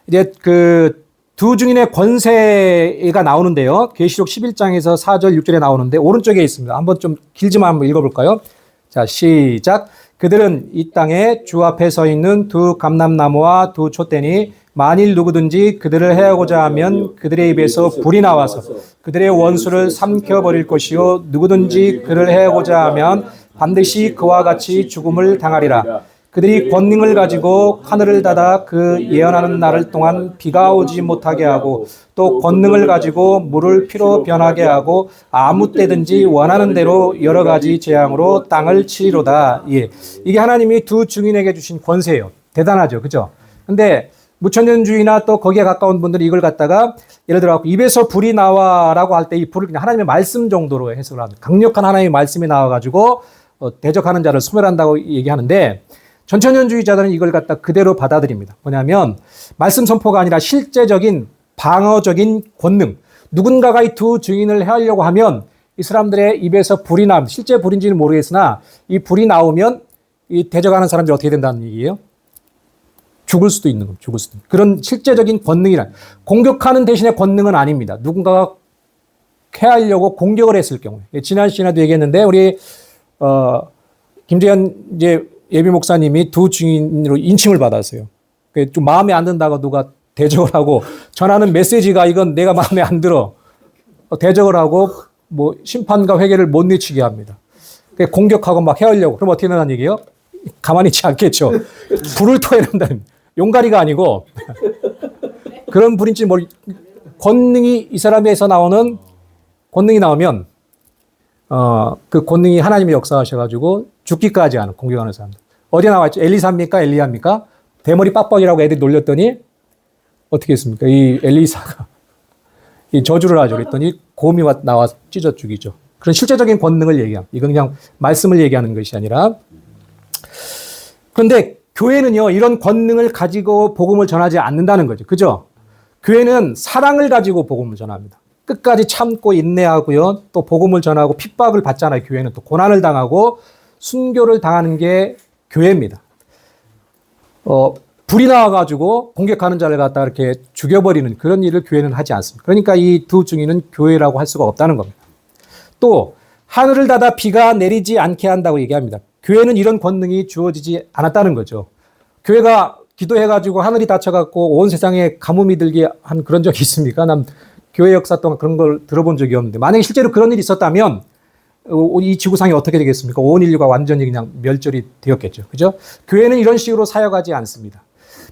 이제 그 두 증인의 권세가 나오는데요. 계시록 11장에서 4절 6절에 나오는데 오른쪽에 있습니다. 한번 좀 길지만 한번 읽어볼까요? 자, 시작. 그들은 이 땅에 주 앞에 서 있는 두 감람나무와 두 촛대니 만일 누구든지 그들을 해하고자 하면 그들의 입에서 불이 나와서 그들의 원수를 삼켜버릴 것이요 누구든지 그를 해하고자 하면 반드시 그와 같이 죽음을 당하리라. 그들이 권능을 가지고 하늘을 닫아 그 예언하는 날을 동안 비가 오지 못하게 하고 또 권능을 가지고 물을 피로 변하게 하고 아무 때든지 원하는 대로 여러 가지 재앙으로 땅을 치리로다. 예. 이게 하나님이 두 증인에게 주신 권세예요. 대단하죠. 그죠? 근데 무천년주의나 또 거기에 가까운 분들이 이걸 갖다가 예를 들어 입에서 불이 나와라고 할 때 이 불을 그냥 하나님의 말씀 정도로 해석을 합니다. 강력한 하나님의 말씀이 나와가지고 대적하는 자를 소멸한다고 얘기하는데 전천년주의자들은 이걸 갖다 그대로 받아들입니다. 뭐냐면 말씀 선포가 아니라 실제적인 방어적인 권능. 누군가가 이 두 증인을 해하려고 하면 이 사람들의 입에서 불이 나옵니다. 실제 불인지는 모르겠으나 이 불이 나오면 이 대적하는 사람들이 어떻게 된다는 얘기예요? 죽을 수도 있는 겁니다. 죽을 수도 있는. 그런 실제적인 권능이란 공격하는 대신에 권능은 아닙니다. 누군가가 해하려고 공격을 했을 경우에. 지난 시간에도 얘기했는데 우리 김재현 이제 예비 목사님이 두 증인으로 인칭을 받았어요. 좀 마음에 안 든다고 누가 대적을 하고 전하는 메시지가 이건 내가 마음에 안 들어. 대적을 하고 뭐 심판과 회개를 못 미치게 합니다. 공격하고 막 해하려고. 그럼 어떻게 된다는 얘기예요? 가만히 있지 않겠죠. 불을 터야 된다는. 용가리가 아니고 그런 불인지 권능이 이 사람에서 나오는 권능이 나오면 그 권능이 하나님이 역사하셔가지고 죽기까지 하는 공격하는 사람들. 어디에 나와있죠? 엘리사입니까? 엘리야입니까? 대머리 빡빡이라고 애들이 놀렸더니 어떻게 했습니까? 이 엘리사가 이 저주를 하죠. 그랬더니 곰이 나와 찢어 죽이죠. 그런 실제적인 권능을 얘기합니다. 이건 그냥 말씀을 얘기하는 것이 아니라. 그런데 교회는요, 이런 권능을 가지고 복음을 전하지 않는다는 거죠. 그죠? 교회는 사랑을 가지고 복음을 전합니다. 끝까지 참고 인내하고요. 또 복음을 전하고 핍박을 받잖아요. 교회는 또 고난을 당하고 순교를 당하는 게 교회입니다. 불이 나와가지고 공격하는 자를 갖다 이렇게 죽여버리는 그런 일을 교회는 하지 않습니다. 그러니까 이 두 증인은 교회라고 할 수가 없다는 겁니다. 또 하늘을 닫아 비가 내리지 않게 한다고 얘기합니다. 교회는 이런 권능이 주어지지 않았다는 거죠. 교회가 기도해가지고 하늘이 닫혀갖고 온 세상에 가뭄이 들게 한 그런 적이 있습니까? 난 교회 역사 동안 그런 걸 들어본 적이 없는데 만약에 실제로 그런 일이 있었다면 이 지구상이 어떻게 되겠습니까? 온 인류가 완전히 그냥 멸절이 되었겠죠. 그죠? 교회는 이런 식으로 사역하지 않습니다.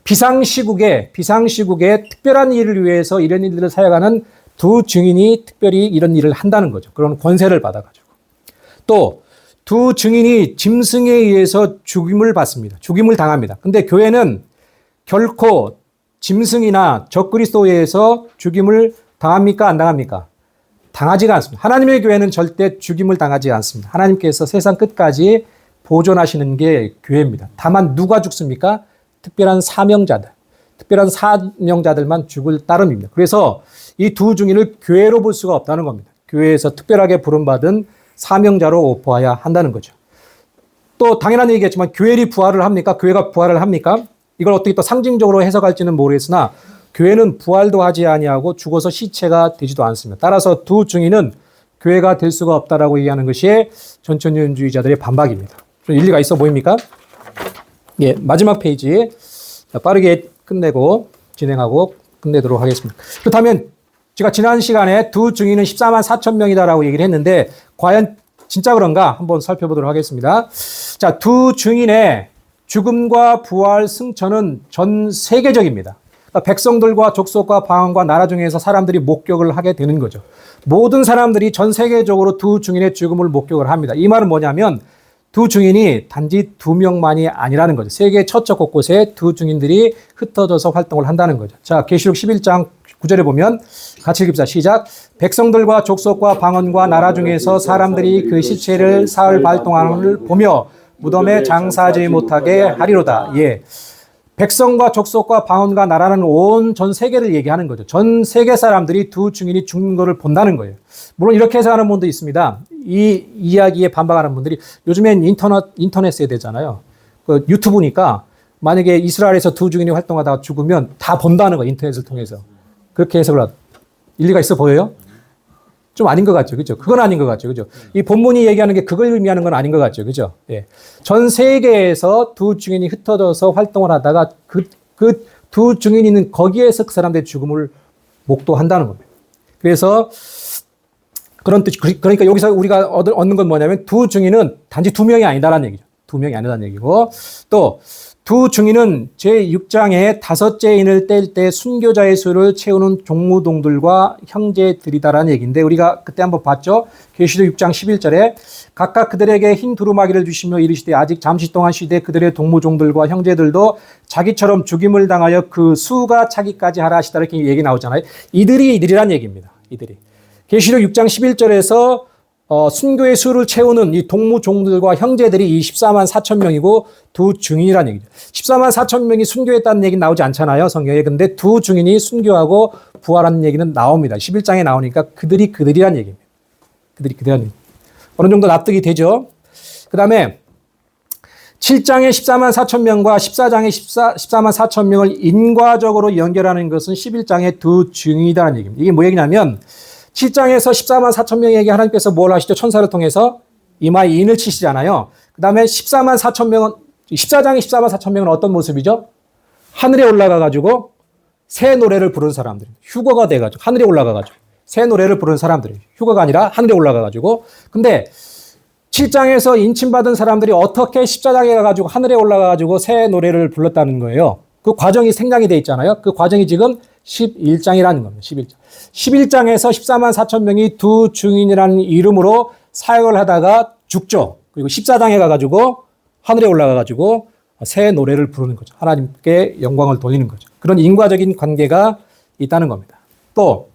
비상시국에 특별한 일을 위해서 이런 일들을 사역하는 두 증인이 특별히 이런 일을 한다는 거죠. 그런 권세를 받아가지고. 또 두 증인이 짐승에 의해서 죽임을 받습니다. 죽임을 당합니다. 근데 교회는 결코 짐승이나 적그리스도에 의해서 죽임을 당합니까? 안 당합니까? 당하지가 않습니다. 하나님의 교회는 절대 죽임을 당하지 않습니다. 하나님께서 세상 끝까지 보존하시는 게 교회입니다. 다만 누가 죽습니까? 특별한 사명자들. 특별한 사명자들만 죽을 따름입니다. 그래서 이 두 증인을 교회로 볼 수가 없다는 겁니다. 교회에서 특별하게 부름받은 사명자로 보아야 한다는 거죠. 또 당연한 얘기겠지만 교회이 부활을 합니까? 교회가 부활을 합니까? 이걸 어떻게 또 상징적으로 해석할지는 모르겠으나 교회는 부활도 하지 아니하고 죽어서 시체가 되지도 않습니다. 따라서 두 증인은 교회가 될 수가 없다라고 얘기하는 것이 전천년주의자들의 반박입니다. 좀 일리가 있어 보입니까? 예, 마지막 페이지 빠르게 끝내고 진행하고 끝내도록 하겠습니다. 그렇다면 제가 지난 시간에 두 증인은 14만 4천 명이다라고 얘기를 했는데 과연 진짜 그런가 한번 살펴보도록 하겠습니다. 자, 두 증인의 죽음과 부활 승천은 전 세계적입니다. 그러니까 백성들과 족속과 방언과 나라 중에서 사람들이 목격을 하게 되는 거죠. 모든 사람들이 전 세계적으로 두 증인의 죽음을 목격을 합니다. 이 말은 뭐냐면 두 증인이 단지 두 명만이 아니라는 거죠. 세계 처처 곳곳에 두 증인들이 흩어져서 활동을 한다는 거죠. 자, 계시록 11장 9절에 보면 같이 읽읍시다. 시작. 백성들과 족속과 방언과 나라 중에서 사람들이 그 시체를 사흘 발동하는 보며 무덤에 장사하지 못하게 하리로다. 예. 백성과 족속과 방언과 나라는 온 전 세계를 얘기하는 거죠. 전 세계 사람들이 두 증인이 죽는 것을 본다는 거예요. 물론 이렇게 해석하는 분도 있습니다. 이 이야기에 반박하는 분들이 요즘엔 인터넷 세대잖아요. 그 유튜브니까 만약에 이스라엘에서 두 증인이 활동하다가 죽으면 다 본다는 거예요. 인터넷을 통해서. 그렇게 해석을 하다. 일리가 있어 보여요? 좀 아닌 것 같죠. 그죠? 그건 아닌 것 같죠. 그죠? 이 본문이 얘기하는 게 그걸 의미하는 건 아닌 것 같죠. 그죠? 예. 전 세계에서 두 증인이 흩어져서 활동을 하다가 그 두 증인이는 거기에서 그 사람들의 죽음을 목도한다는 겁니다. 그래서 그런 뜻, 그러니까 여기서 우리가 얻는 건 뭐냐면 두 증인은 단지 두 명이 아니다라는 얘기죠. 두 명이 아니다는 얘기고 또 두 증인은 제6장에 다섯째 인을 뗄 때 순교자의 수를 채우는 종무동들과 형제들이다라는 얘기인데 우리가 그때 한번 봤죠. 계시록 6장 11절에 각각 그들에게 흰 두루마기를 주시며 이르시되 아직 잠시 동안 쉬되 그들의 동무종들과 형제들도 자기처럼 죽임을 당하여 그 수가 차기까지 하라 하시다 이렇게 얘기 나오잖아요. 이들이란 얘기입니다. 이들이. 계시록 6장 11절에서 순교의 수를 채우는 이 동무종들과 형제들이 이 14만 4천 명이고 두 증인이라는 얘기죠. 14만 4천 명이 순교했다는 얘기는 나오지 않잖아요, 성경에. 근데 두 증인이 순교하고 부활하는 얘기는 나옵니다. 11장에 나오니까 그들이란 얘기입니다. 그들이란 얘기. 어느 정도 납득이 되죠? 그 다음에 7장의 14만 4천 명과 14장의 14만 4천 명을 인과적으로 연결하는 것은 11장의 두 증인이라는 얘기입니다. 이게 뭐 얘기냐면 7장에서 14만 4천 명에게 하나님께서 뭘 하시죠? 천사를 통해서 이마에 인을 치시잖아요. 그 다음에 14만 4천 명은, 14장의 14만 4천 명은 어떤 모습이죠? 하늘에 올라가가지고 새 노래를 부르는 사람들. 휴거가 돼가지고, 하늘에 올라가가지고 새 노래를 부르는 사람들이. 휴거가 아니라 하늘에 올라가가지고. 근데 7장에서 인침받은 사람들이 어떻게 14장에 가가지고 하늘에 올라가가지고 새 노래를 불렀다는 거예요. 그 과정이 생략이 돼 있잖아요. 그 과정이 지금 11장이라는 겁니다. 11장. 11장에서 14만 4천 명이 두 증인이라는 이름으로 사역을 하다가 죽죠. 그리고 14장에 가가지고 하늘에 올라가가지고 새 노래를 부르는 거죠. 하나님께 영광을 돌리는 거죠. 그런 인과적인 관계가 있다는 겁니다. 또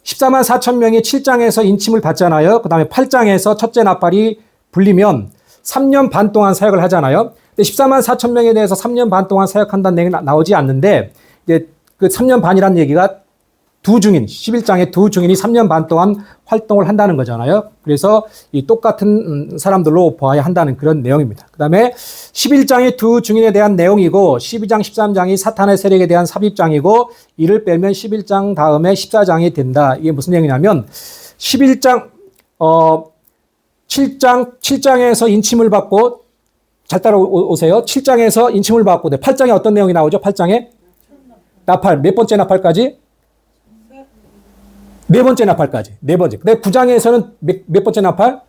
14만 4천 명이 7장에서 인침을 받잖아요. 그 다음에 8장에서 첫째 나팔이 불리면 3년 반 동안 사역을 하잖아요. 근데 14만 4천 명에 대해서 3년 반 동안 사역한다는 얘기는 나오지 않는데 이제 그 3년 반이라는 얘기가 두 증인, 11장에 두 증인이 3년 반 동안 활동을 한다는 거잖아요. 그래서 이 똑같은 사람들로 보아야 한다는 그런 내용입니다. 그 다음에 11장이 두 증인에 대한 내용이고 12장, 13장이 사탄의 세력에 대한 삽입장이고 이를 빼면 11장 다음에 14장이 된다. 이게 무슨 내용이냐면 11장, 7장에서 인침을 받고 잘 따라오세요. 7장에서 인침을 받고 8장에 어떤 내용이 나오죠? 8장에 나팔, 몇 번째 나팔까지? 네 번째 나팔까지. 네 번째. 근데 9장에서는 몇 번째 나팔?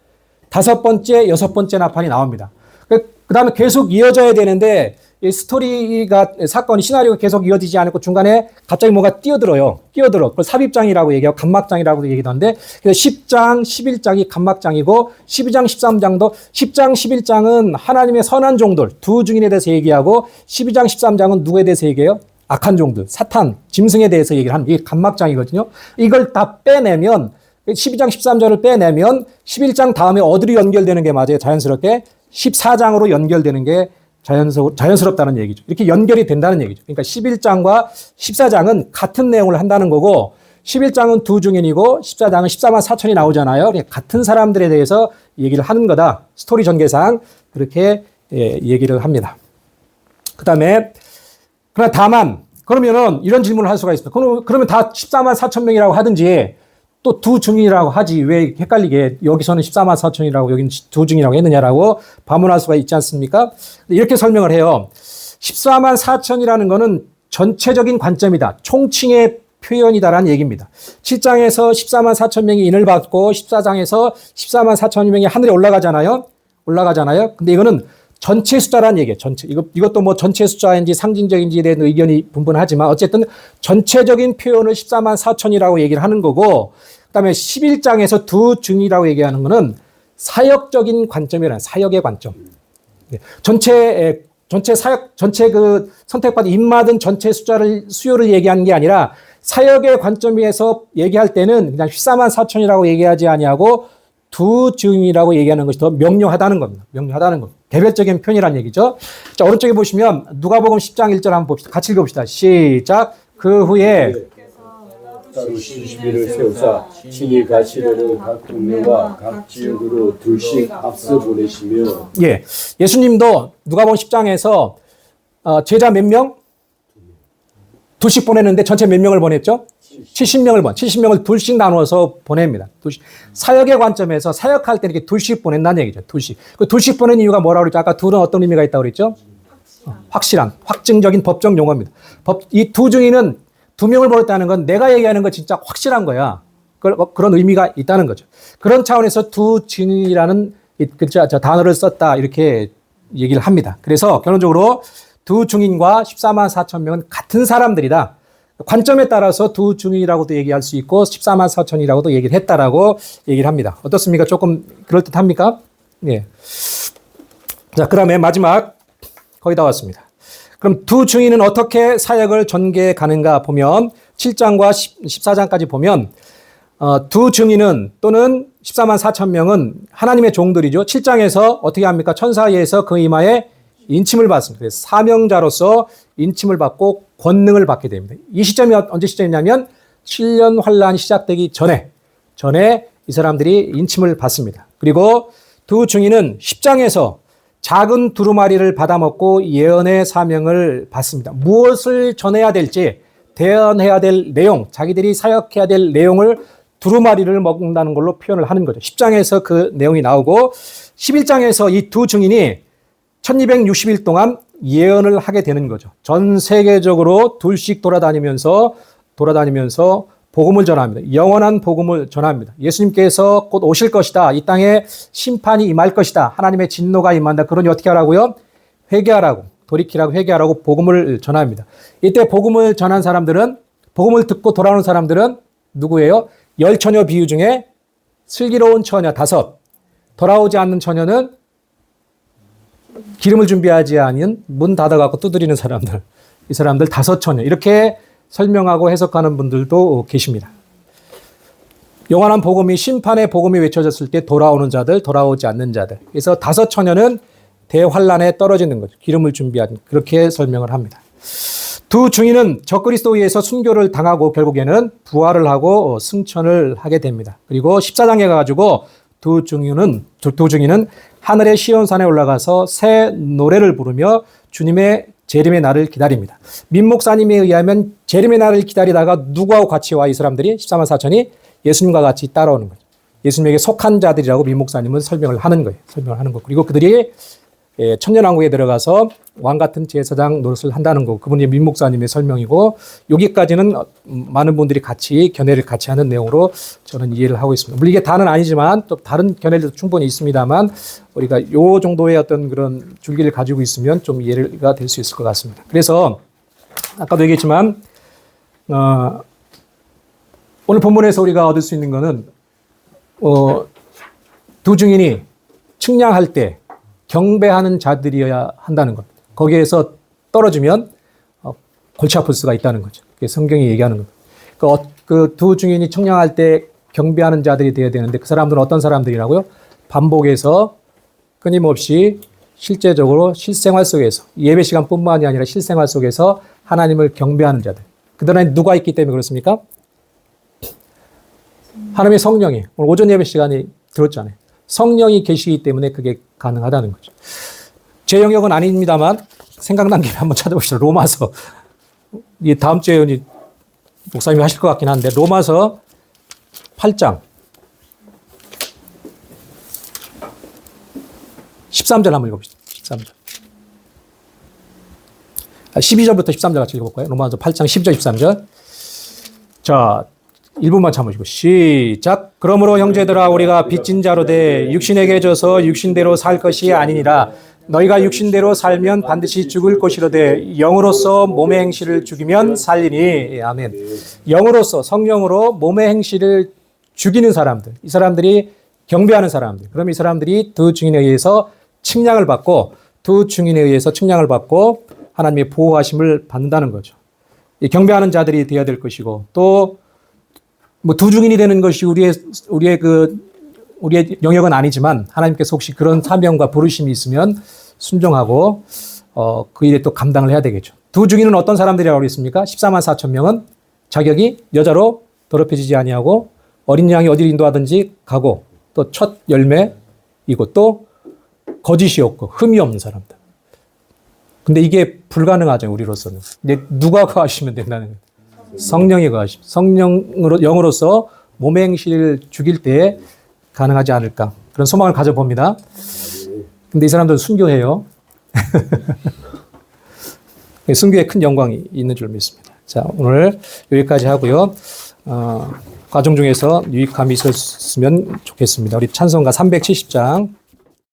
5번째, 6번째 나팔이 나옵니다. 그 다음에 계속 이어져야 되는데, 이 스토리가, 사건이, 시나리오가 계속 이어지지 않고 중간에 갑자기 뭐가 뛰어들어요. 그걸 삽입장이라고 얘기하고, 감막장이라고도 얘기하는데, 그래서 10장, 11장이 감막장이고, 12장, 13장도, 10장, 11장은 하나님의 선한 종들, 두 증인에 대해서 얘기하고, 12장, 13장은 누구에 대해서 얘기해요? 악한 종들, 사탄, 짐승에 대해서 얘기를 하는 이게 간막장이거든요. 이걸 다 빼내면 12장 13절을 빼내면 11장 다음에 어디로 연결되는 게 맞아요? 자연스럽게 14장으로 연결되는 게 자연스럽다는 얘기죠. 이렇게 연결이 된다는 얘기죠. 그러니까 11장과 14장은 같은 내용을 한다는 거고 11장은 두 증인이고 14장은 14만 4천이 나오잖아요. 같은 사람들에 대해서 얘기를 하는 거다. 스토리 전개상 그렇게 얘기를 합니다. 그 다음에 그러나 다만 그러면은 이런 질문을 할 수가 있습니다. 그러면 다 14만 4천 명이라고 하든지 또 두 증인이라고 하지 왜 헷갈리게 여기서는 14만 4천이라고 여기는 두 증인이라고 했느냐라고 반문할 수가 있지 않습니까? 이렇게 설명을 해요. 14만 4천이라는 거는 전체적인 관점이다. 총칭의 표현이다라는 얘기입니다. 7장에서 14만 4천 명이 인을 받고 14장에서 14만 4천 명이 하늘에 올라가잖아요. 근데 이거는 전체 숫자라는 얘기예요. 전체. 이것도 뭐 전체 숫자인지 상징적인지에 대한 의견이 분분하지만 어쨌든 전체적인 표현을 14만 4천이라고 얘기를 하는 거고 그다음에 11장에서 두 증이라고 얘기하는 거는 사역적인 관점이라는 사역의 관점. 전체 사역, 전체 그 선택받은 입맞은 전체 수요를 얘기하는 게 아니라 사역의 관점에서 얘기할 때는 그냥 14만 4천이라고 얘기하지 아니하고 두 증이라고 얘기하는 것이 더 명료하다는 겁니다. 명료하다는 것. 개별적인 표현이라는 얘기죠. 자, 오른쪽에 보시면 누가복음 10장 1절 한번 봅시다. 같이 읽어봅시다. 시작. 그 후에 따로 시비를 세우사 친히 가시려는 각 동네와 각 지역으로 둘씩 앞서 보내시며 예수님도 누가복음 10장에서 제자 몇 명? 둘씩 보냈는데 전체 몇 명을 보냈죠? 70명을 둘씩 나누어서 보냅니다. 사역의 관점에서 사역할 때 이렇게 둘씩 보낸다는 얘기죠. 둘씩. 그 둘씩 보낸 이유가 뭐라고 그랬죠? 아까 둘은 어떤 의미가 있다고 그랬죠? 확실한, 확증적인 법적 용어입니다. 이 두 증인은 두 명을 보냈다는 건 내가 얘기하는 건 진짜 확실한 거야. 그런 의미가 있다는 거죠. 그런 차원에서 두 증인이라는 단어를 썼다. 이렇게 얘기를 합니다. 그래서 결론적으로 두 증인과 14만 4천 명은 같은 사람들이다. 관점에 따라서 두 증인이라고도 얘기할 수 있고 14만 4천이라고도 얘기를 했다라고 얘기를 합니다. 어떻습니까? 조금 그럴듯합니까? 예. 자, 그다음에 마지막 거의 다 왔습니다. 그럼 두 증인은 어떻게 사역을 전개해 가는가 보면 7장과 14장까지 보면 두 증인은 또는 14만 4천 명은 하나님의 종들이죠. 7장에서 어떻게 합니까? 천사에서 그 이마에 인침을 받습니다. 그래서 사명자로서 인침을 받고 권능을 받게 됩니다. 이 시점이 언제 시점이냐면 7년 환란이 시작되기 전에 이 사람들이 인침을 받습니다. 그리고 두 증인은 10장에서 작은 두루마리를 받아먹고 예언의 사명을 받습니다. 무엇을 전해야 될지 대언해야 될 내용, 자기들이 사역해야 될 내용을 두루마리를 먹는다는 걸로 표현을 하는 거죠. 10장에서 그 내용이 나오고 11장에서 이 두 증인이 1260일 동안 예언을 하게 되는 거죠. 전 세계적으로 둘씩 돌아다니면서 복음을 전합니다. 영원한 복음을 전합니다. 예수님께서 곧 오실 것이다. 이 땅에 심판이 임할 것이다. 하나님의 진노가 임한다. 그러니 어떻게 하라고요? 회개하라고, 돌이키라고 회개하라고 복음을 전합니다. 이때 복음을 전한 사람들은, 복음을 듣고 돌아오는 사람들은 누구예요? 10처녀 비유 중에 슬기로운 처녀 5, 돌아오지 않는 처녀는 기름을 준비하지 않은 문 닫아갖고 두드리는 사람들, 이 사람들 5처녀 이렇게 설명하고 해석하는 분들도 계십니다. 영원한 복음이 심판의 복음이 외쳐졌을 때 돌아오는 자들, 돌아오지 않는 자들. 그래서 5처녀는 대환란에 떨어지는 거죠. 기름을 준비하는 그렇게 설명을 합니다. 두 증인은 적그리스도에 의해서 순교를 당하고 결국에는 부활을 하고 승천을 하게 됩니다. 그리고 14장에 가가지고 두 증인은 하늘의 시온산에 올라가서 새 노래를 부르며 주님의 재림의 날을 기다립니다. 민 목사님에 의하면 재림의 날을 기다리다가 누구하고 같이 와 이 사람들이 14만 4천이 예수님과 같이 따라오는 거죠. 예수님에게 속한 자들이라고 민 목사님은 설명을 하는 거예요. 그리고 그들이 천년왕국에 들어가서 왕 같은 제사장 노릇을 한다는 거고 그분이 민 목사님의 설명이고 여기까지는 많은 분들이 같이 견해를 같이 하는 내용으로 저는 이해를 하고 있습니다. 물론 이게 다는 아니지만 또 다른 견해들도 충분히 있습니다만 우리가 요 정도의 어떤 그런 줄기를 가지고 있으면 좀 이해가 될 수 있을 것 같습니다. 그래서 아까도 얘기했지만 오늘 본문에서 우리가 얻을 수 있는 거는 두 증인이 측량할 때 경배하는 자들이어야 한다는 것. 거기에서 떨어지면 골치 아플 수가 있다는 거죠. 그게 성경이 얘기하는 겁니다. 그 두 증인이 청량할 때 경배하는 자들이 되어야 되는데 그 사람들은 어떤 사람들이라고요? 반복해서 끊임없이 실제적으로 실생활 속에서 예배 시간뿐만이 아니라 실생활 속에서 하나님을 경배하는 자들. 그들은 누가 있기 때문에 그렇습니까? 하나님의 성령이 오늘 오전 예배 시간에 들었잖아요. 성령이 계시기 때문에 그게 가능하다는 거죠. 제 영역은 아닙니다만 생각난 김에 한번 찾아보시죠. 로마서. 이 다음 주에 목사님이 하실 것 같긴 한데 로마서 8장 13절 한번 읽어봅시다. 13절. 12절부터 13절 같이 읽어볼까요? 로마서 8장 12절 13절. 자, 1분만 참으시고 시작. 그러므로 형제들아 우리가 빚진 자로 돼 육신에게 져서 육신대로 살 것이 아니니라. 너희가 육신대로 살면 반드시 죽을 것이로되 영으로서 몸의 행실을 죽이면 살리니. 아멘. 영으로서 성령으로 몸의 행실을 죽이는 사람들, 이 사람들이 경배하는 사람들. 그럼 이 사람들이 두 증인에 의해서 측량을 받고 두 증인에 의해서 측량을 받고 하나님의 보호하심을 받는다는 거죠. 이 경배하는 자들이 되어야 될 것이고 또 뭐 두 증인이 되는 것이 우리의 영역은 아니지만 하나님께서 혹시 그런 사명과 부르심이 있으면 순종하고 그 일에 또 감당을 해야 되겠죠. 두 증인은 어떤 사람들이라고 그랬습니까? 14만 4천 명은 자격이 여자로 더럽혀지지 아니하고 어린 양이 어디를 인도하든지 가고 또 첫 열매이고 또 거짓이 없고 흠이 없는 사람들. 근데 이게 불가능하죠, 우리로서는. 근데 누가 거하시면 된다는 거예요. 성령이 거하시면. 성령으로, 영으로서 몸의 행실을 죽일 때 가능하지 않을까. 그런 소망을 가져봅니다. 근데 이 사람들은 순교해요. 순교에 큰 영광이 있는 줄 믿습니다. 자, 오늘 여기까지 하고요. 과정 중에서 유익함이 있었으면 좋겠습니다. 우리 찬송가 370장